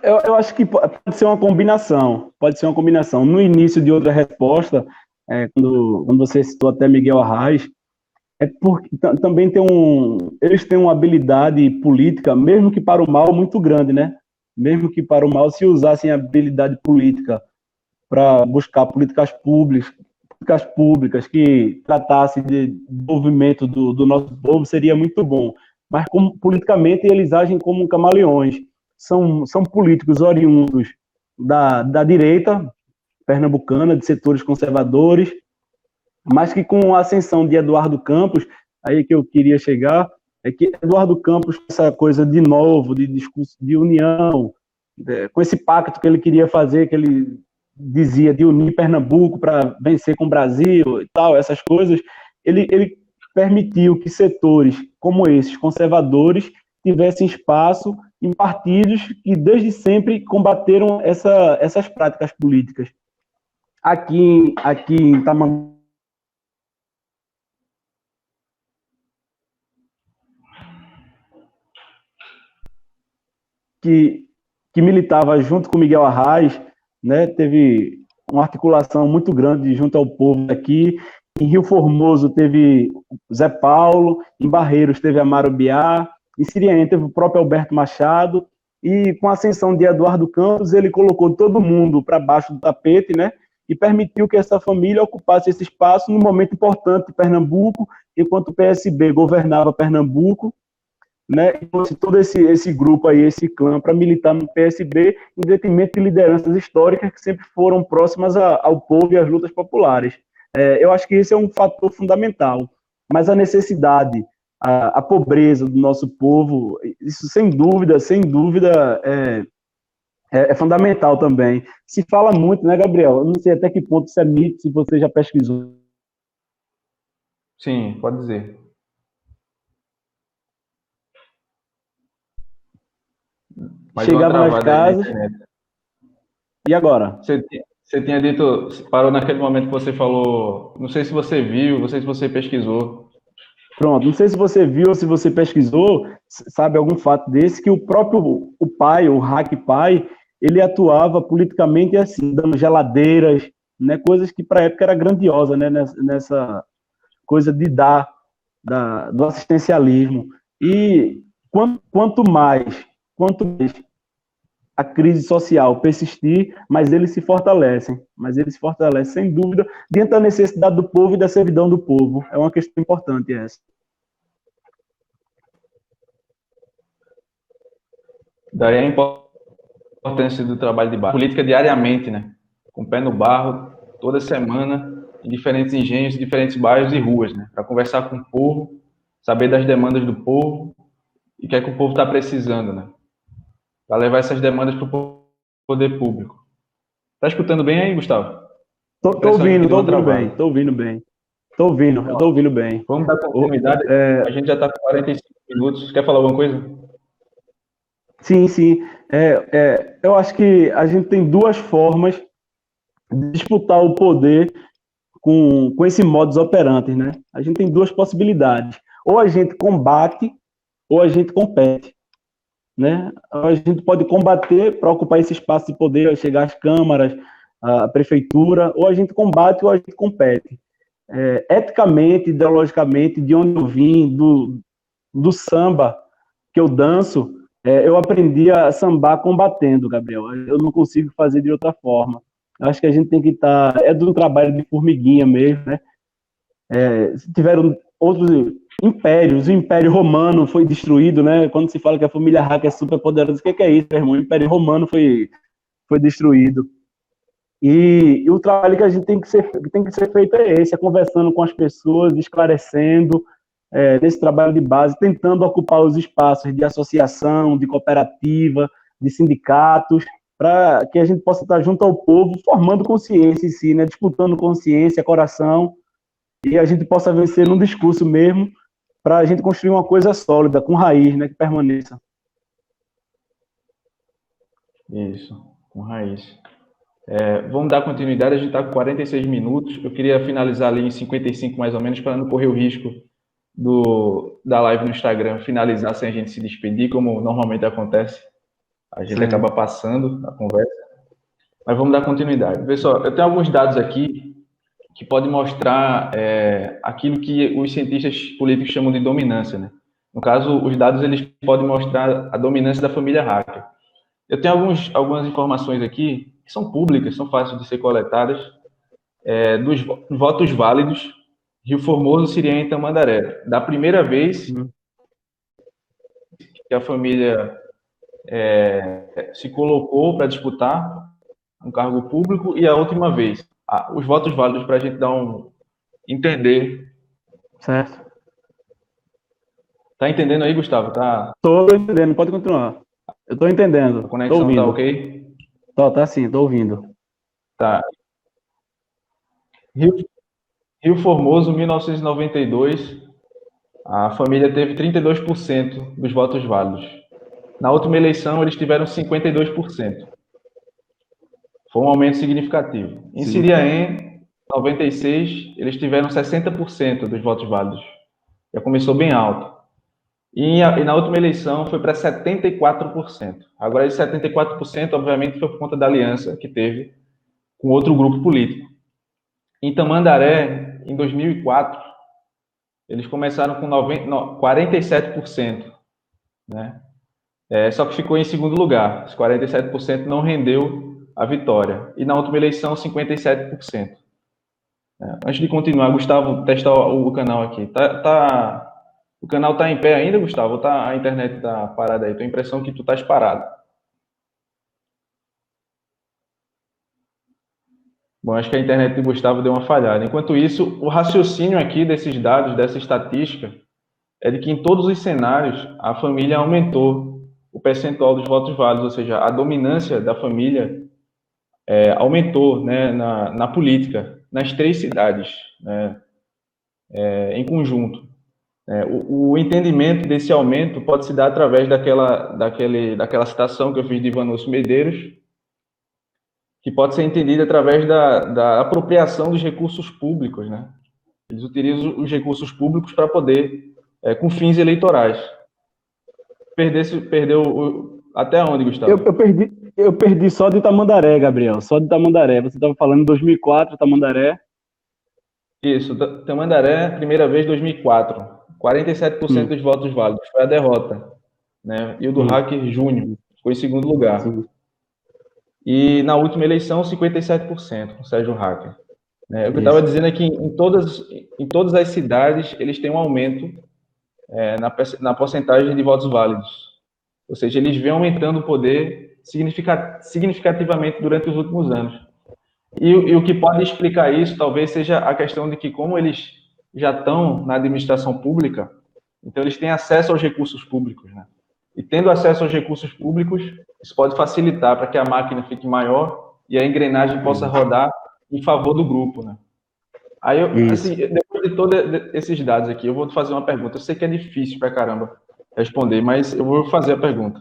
Eu acho que pode ser uma combinação. Pode ser uma combinação. No início de outra resposta, quando você citou até Miguel Arraes, é porque também eles têm uma habilidade política, mesmo que para o mal, muito grande, né? Mesmo que para o mal, se usassem a habilidade política para buscar políticas públicas que tratassem de desenvolvimento do nosso povo, seria muito bom. Mas politicamente eles agem como camaleões. São políticos oriundos da direita pernambucana, de setores conservadores, mas que com a ascensão de Eduardo Campos, aí que eu queria chegar, é que Eduardo Campos, essa coisa de novo, de discurso de união, com esse pacto que ele queria fazer, que ele dizia de unir Pernambuco para vencer com o Brasil e tal, essas coisas, ele permitiu que setores como esses, conservadores, tivessem espaço em partidos que desde sempre combateram essas práticas políticas. Aqui em Tamandaré, que militava junto com Miguel Arraes, né, teve uma articulação muito grande junto ao povo aqui. Em Rio Formoso teve Zé Paulo, em Barreiros teve Amaro Biá, em Siriene teve o próprio Alberto Machado, e com a ascensão de Eduardo Campos, ele colocou todo mundo para baixo do tapete, né, e permitiu que essa família ocupasse esse espaço num momento importante de Pernambuco, enquanto o PSB governava Pernambuco, né, todo esse grupo aí, esse clã, para militar no PSB, em detrimento de lideranças históricas que sempre foram próximas ao povo e às lutas populares. Eu acho que esse é um fator fundamental, mas a necessidade, a pobreza do nosso povo, isso sem dúvida é fundamental também. Se fala muito, né, Gabriel? Eu não sei até que ponto isso é mito, se você já pesquisou. Sim, pode dizer. Chegava nas casas. E agora? Você tinha dito, parou naquele momento que você falou, não sei se você viu, não sei se você pesquisou. Pronto, não sei se você viu ou se você pesquisou, sabe algum fato desse, que o próprio pai, o Hack pai, ele atuava politicamente assim, dando geladeiras, né, coisas que para a época era grandiosa, né, nessa coisa de do assistencialismo. E quanto mais a crise social persistir, mas eles se fortalecem, sem dúvida, diante da necessidade do povo e da servidão do povo. É uma questão importante essa. Daí a importância do trabalho de base. Política diariamente, né? Com o pé no barro, toda semana, em diferentes engenhos, diferentes bairros e ruas, né? Para conversar com o povo, saber das demandas do povo e o que é que o povo está precisando, né? Para levar essas demandas para o poder público. Tá escutando bem aí, Gustavo? Tô ouvindo bem. Vamos dar continuidade. A gente já está com 45 minutos. Quer falar alguma coisa? Sim. Eu acho que a gente tem duas formas de disputar o poder com esse modus operandi, né? A gente tem duas possibilidades. Ou a gente combate, ou a gente compete, né? A gente pode combater para ocupar esse espaço de poder, chegar às câmaras, à prefeitura, ou a gente combate ou a gente compete. Eticamente, ideologicamente, de onde eu vim, do samba que eu danço, eu aprendi a sambar combatendo, Gabriel. Eu não consigo fazer de outra forma. Eu acho que a gente tem que estar... É de um trabalho de formiguinha mesmo, né? Se tiveram outros impérios. O Império Romano foi destruído, né? Quando se fala que a família Hack é super poderosa, o que é isso, meu irmão? O Império Romano foi destruído. E o trabalho que a gente tem que ser feito é esse, é conversando com as pessoas, esclarecendo, nesse trabalho de base, tentando ocupar os espaços de associação, de cooperativa, de sindicatos, para que a gente possa estar junto ao povo, formando consciência em si, né? Disputando consciência, coração, e a gente possa vencer num discurso mesmo, para a gente construir uma coisa sólida, com raiz, né? Que permaneça. Isso, com raiz. Vamos dar continuidade, a gente está com 46 minutos. Eu queria finalizar ali em 55 mais ou menos, para não correr o risco da live no Instagram finalizar sem a gente se despedir, como normalmente acontece. A gente acaba passando a conversa. Mas vamos dar continuidade. Pessoal, eu tenho alguns dados aqui que podem mostrar aquilo que os cientistas políticos chamam de dominância, né? No caso, os dados eles podem mostrar a dominância da família Hacker. Eu tenho algumas informações aqui que são públicas, são fáceis de ser coletadas, dos votos válidos, Rio Formoso, Siriema e Tamandaré. Da primeira vez que a família se colocou para disputar um cargo público e a última vez. Os votos válidos para a gente entender. Certo. Tá entendendo aí, Gustavo? Tô entendendo, pode continuar. Eu tô entendendo. A conexão tá ok? Tá sim, tô ouvindo. Tá. Rio Formoso, 1992, a família teve 32% dos votos válidos. Na última eleição, eles tiveram 52%. Foi um aumento significativo. Em Siriema, 96, eles tiveram 60% dos votos válidos. Já começou bem alto. E na última eleição foi para 74%. Agora, esse 74%, obviamente, foi por conta da aliança que teve com outro grupo político. Em Tamandaré, em 2004, eles começaram com 47%. Né? Só que ficou em segundo lugar. Os 47% não rendeu a vitória. E na última eleição, 57%. Antes de continuar, Gustavo, testar o canal aqui. O canal está em pé ainda, Gustavo? Ou a internet está parada aí? Tenho a impressão que tu estás parado. Bom, acho que a internet do Gustavo deu uma falhada. Enquanto isso, o raciocínio aqui desses dados, dessa estatística, é de que em todos os cenários a família aumentou o percentual dos votos válidos, ou seja, a dominância da família aumentou, né, na política, nas 3 cidades, né, em conjunto. O entendimento desse aumento pode se dar através daquela citação que eu fiz de Vanuccio Medeiros, que pode ser entendida através da apropriação dos recursos públicos, né? Eles utilizam os recursos públicos para poder, com fins eleitorais. Perdeu até onde, Gustavo? Eu perdi só de Tamandaré, Gabriel, só de Tamandaré. Você estava falando em 2004, Tamandaré. Isso, Tamandaré, primeira vez, 2004. 47% dos votos válidos, foi a derrota. Né? E o do Hacker Júnior foi em segundo lugar. E na última eleição, 57%, o Sérgio Hacker. O que eu estava dizendo é que em todas as cidades eles têm um aumento na porcentagem de votos válidos. Ou seja, eles vêm aumentando o poder significativamente durante os últimos anos. E o que pode explicar isso talvez seja a questão de que, como eles já estão na administração pública, então eles têm acesso aos recursos públicos, né? E tendo acesso aos recursos públicos, isso pode facilitar para que a máquina fique maior e a engrenagem possa rodar em favor do grupo, né? Aí, depois de todos esses dados aqui, eu vou te fazer uma pergunta. Eu sei que é difícil pra caramba responder, mas eu vou fazer a pergunta.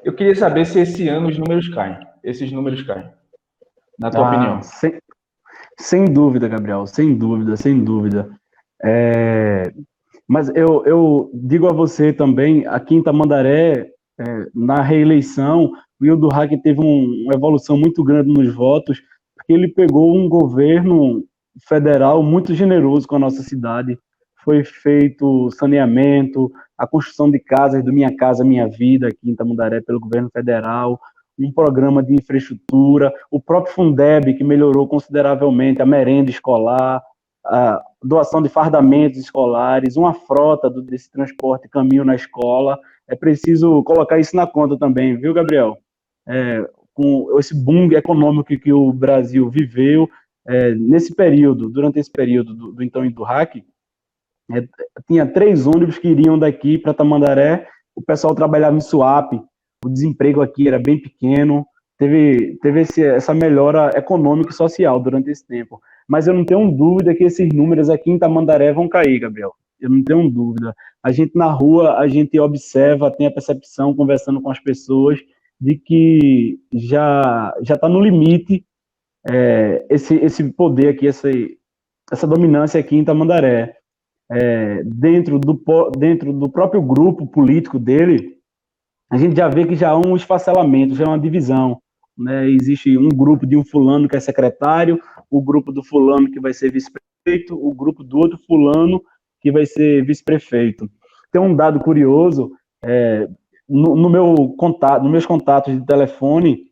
Eu queria saber se esse ano esses números caem, na tua opinião. Sem dúvida, Gabriel, sem dúvida. Mas eu digo a você também, aqui em Tamandaré, na reeleição, o Hildo Hack teve uma evolução muito grande nos votos, porque ele pegou um governo federal muito generoso com a nossa cidade. Foi feito saneamento, a construção de casas do Minha Casa Minha Vida, aqui em Tamandaré, pelo governo federal, um programa de infraestrutura, o próprio Fundeb, que melhorou consideravelmente a merenda escolar. a doação de fardamentos escolares, uma frota desse transporte caminho na escola. É preciso colocar isso na conta também, viu, Gabriel? Com esse boom econômico que o Brasil viveu, nesse período, durante esse período do então e do hack, tinha 3 ônibus que iriam daqui para Tamandaré, o pessoal trabalhava em Suape, o desemprego aqui era bem pequeno, teve essa melhora econômica e social durante esse tempo. Mas eu não tenho dúvida que esses números aqui em Tamandaré vão cair, Gabriel. Eu não tenho dúvida. A gente na rua, a gente observa, tem a percepção, conversando com as pessoas, de que já está no limite esse poder aqui, essa dominância aqui em Tamandaré. Dentro do próprio grupo político dele, a gente já vê que já há um esfacelamento, já é uma divisão. Né? Existe um grupo de um fulano que é secretário, o grupo do fulano que vai ser vice-prefeito, o grupo do outro fulano que vai ser vice-prefeito. Tem um dado curioso, nos meus contatos de telefone,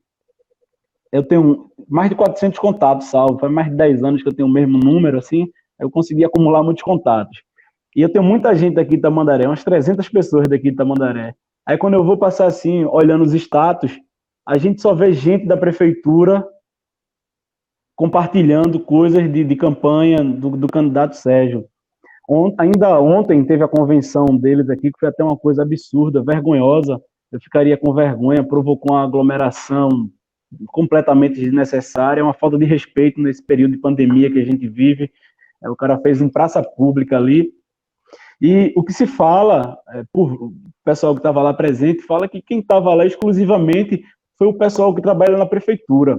eu tenho mais de 400 contatos, salvo, faz mais de 10 anos que eu tenho o mesmo número, assim, eu consegui acumular muitos contatos. E eu tenho muita gente daqui de Tamandaré, umas 300 pessoas daqui de Tamandaré. Aí quando eu vou passar assim, olhando os status, a gente só vê gente da prefeitura compartilhando coisas de campanha do candidato Sérgio. Ainda ontem teve a convenção deles aqui, que foi até uma coisa absurda, vergonhosa. Eu ficaria com vergonha, provocou uma aglomeração completamente desnecessária, uma falta de respeito nesse período de pandemia que a gente vive. O cara fez em praça pública ali. E o que se fala, o pessoal que estava lá presente, fala que quem estava lá exclusivamente foi o pessoal que trabalha na prefeitura.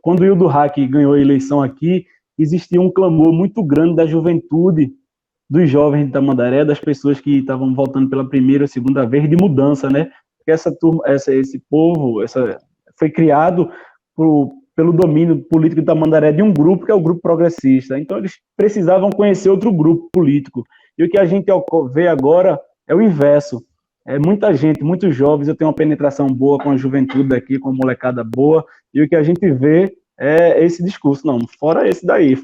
Quando o Hildo Hack ganhou a eleição aqui, existia um clamor muito grande da juventude, dos jovens de Tamandaré, das pessoas que estavam votando pela primeira ou segunda vez, de mudança, né? Porque esse povo foi criado pelo domínio político de Tamandaré de um grupo, que é o grupo progressista. Então, eles precisavam conhecer outro grupo político. E o que a gente vê agora é o inverso. Muita gente, muitos jovens, eu tenho uma penetração boa com a juventude daqui, com a molecada boa, e o que a gente vê é esse discurso. Não, fora esse daí.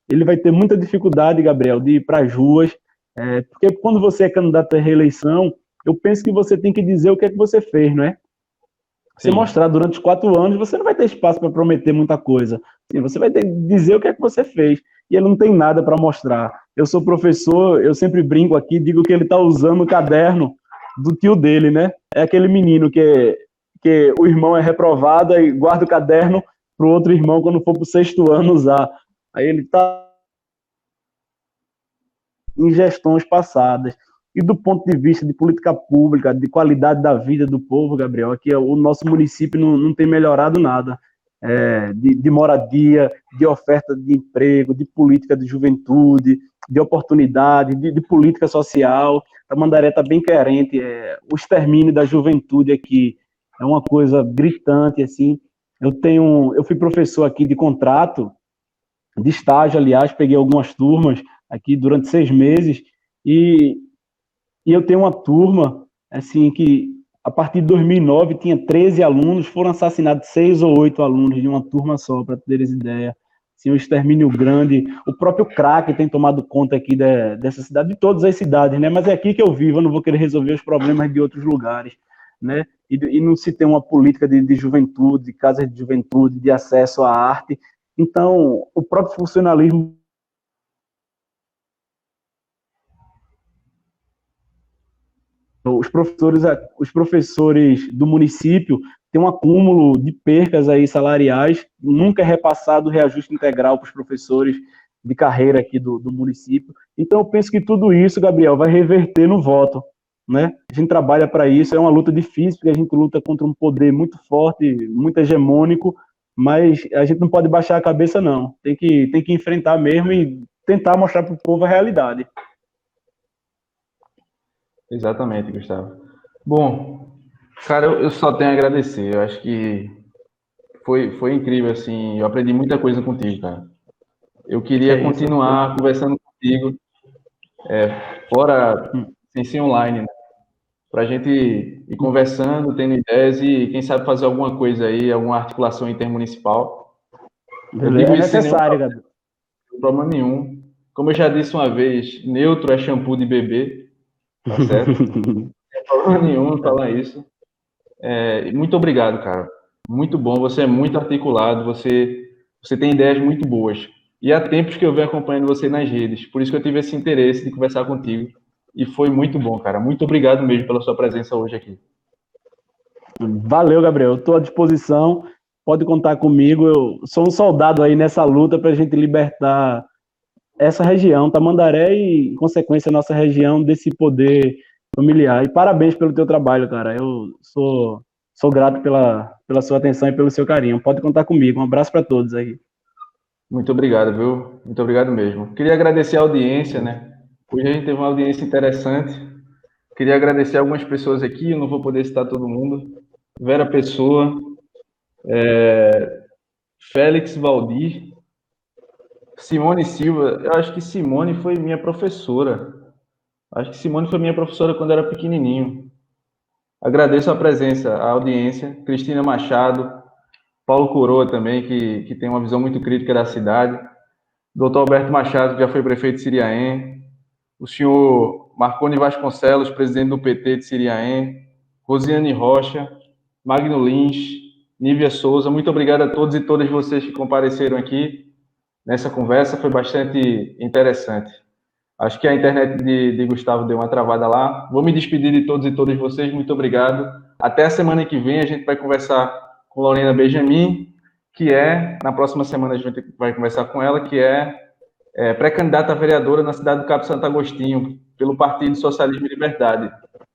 Ele vai ter muita dificuldade, Gabriel, de ir para as ruas, porque quando você é candidato à reeleição, eu penso que você tem que dizer o que é que você fez, não é? Você mostrar durante os 4 anos, você não vai ter espaço para prometer muita coisa. Sim, você vai ter que dizer o que é que você fez. E ele não tem nada para mostrar. Eu sou professor, eu sempre brinco aqui, digo que ele está usando o caderno do tio dele, né? É aquele menino que o irmão é reprovado e guarda o caderno para o outro irmão quando for para o 6º ano usar. Aí ele está em gestões passadas. E do ponto de vista de política pública, de qualidade da vida do povo, Gabriel, aqui o nosso município não tem melhorado nada. De moradia, de oferta de emprego, de política de juventude, de oportunidade, de política social. Tamandaré está bem carente. O extermínio da juventude aqui é uma coisa gritante, assim. Eu fui professor aqui de contrato, de estágio, aliás, peguei algumas turmas aqui durante 6 meses, e eu tenho uma turma, assim, que a partir de 2009 tinha 13 alunos, foram assassinados 6 ou 8 alunos de uma turma só, para teres ideia. Assim, um extermínio grande. O próprio crack tem tomado conta aqui dessa cidade, de todas as cidades, né? Mas é aqui que eu vivo, eu não vou querer resolver os problemas de outros lugares, né? E não se tem uma política de juventude, de casas de juventude, de acesso à arte. Então, o próprio funcionalismo os professores do município têm um acúmulo de percas aí salariais, nunca é repassado o reajuste integral para os professores de carreira aqui do município. Então, eu penso que tudo isso, Gabriel, vai reverter no voto, né? A gente trabalha para isso, é uma luta difícil, porque a gente luta contra um poder muito forte, muito hegemônico, mas a gente não pode baixar a cabeça, não. Tem que enfrentar mesmo e tentar mostrar para o povo a realidade. Exatamente, Gustavo. Bom, cara, eu só tenho a agradecer. Eu acho que foi incrível, assim. Eu aprendi muita coisa contigo, cara. Eu queria continuar conversando contigo, fora, sem ser online, né? Para a gente ir conversando, tendo ideias e, quem sabe, fazer alguma coisa aí, alguma articulação intermunicipal. É necessário, Gabriel. tem problema nenhum. Como eu já disse uma vez, neutro é shampoo de bebê, tá certo? Não tem problema nenhum em falar isso. Muito obrigado, cara. Muito bom, você é muito articulado, você tem ideias muito boas. E há tempos que eu venho acompanhando você nas redes, por isso que eu tive esse interesse de conversar contigo. E foi muito bom, cara. Muito obrigado mesmo pela sua presença hoje aqui. Valeu, Gabriel. Estou à disposição. Pode contar comigo. Eu sou um soldado aí nessa luta para a gente libertar essa região, Tamandaré e, em consequência, nossa região desse poder familiar. E parabéns pelo teu trabalho, cara. Eu sou grato pela sua atenção e pelo seu carinho. Pode contar comigo. Um abraço para todos aí. Muito obrigado, viu? Muito obrigado mesmo. Queria agradecer a audiência, né? Hoje a gente teve uma audiência interessante. Queria agradecer algumas pessoas aqui, eu não vou poder citar todo mundo. Vera Pessoa, Félix Valdir, Simone Silva. Eu acho que Simone foi minha professora. Acho que Simone foi minha professora quando eu era pequenininho. Agradeço a presença, a audiência. Cristina Machado, Paulo Coroa também, que tem uma visão muito crítica da cidade. Doutor Alberto Machado, que já foi prefeito de Siriaém. O senhor Marconi Vasconcelos, presidente do PT de Siriaém. Rosiane Rocha, Magno Lins, Nívia Souza. Muito obrigado a todos e todas vocês que compareceram aqui nessa conversa. Foi bastante interessante. Acho que a internet de Gustavo deu uma travada lá. Vou me despedir de todos e todas vocês. Muito obrigado. Até a semana que vem a gente vai conversar com Lorena Benjamin, na próxima semana a gente vai conversar com ela, que é pré-candidata a vereadora na cidade do Cabo Santo Agostinho, pelo Partido Socialismo e Liberdade,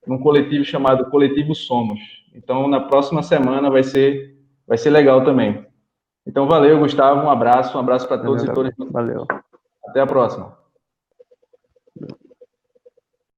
num coletivo chamado Coletivo Somos. Então, na próxima semana vai ser legal também. Então, valeu, Gustavo. Um abraço para todos e todas. Valeu. Até a próxima.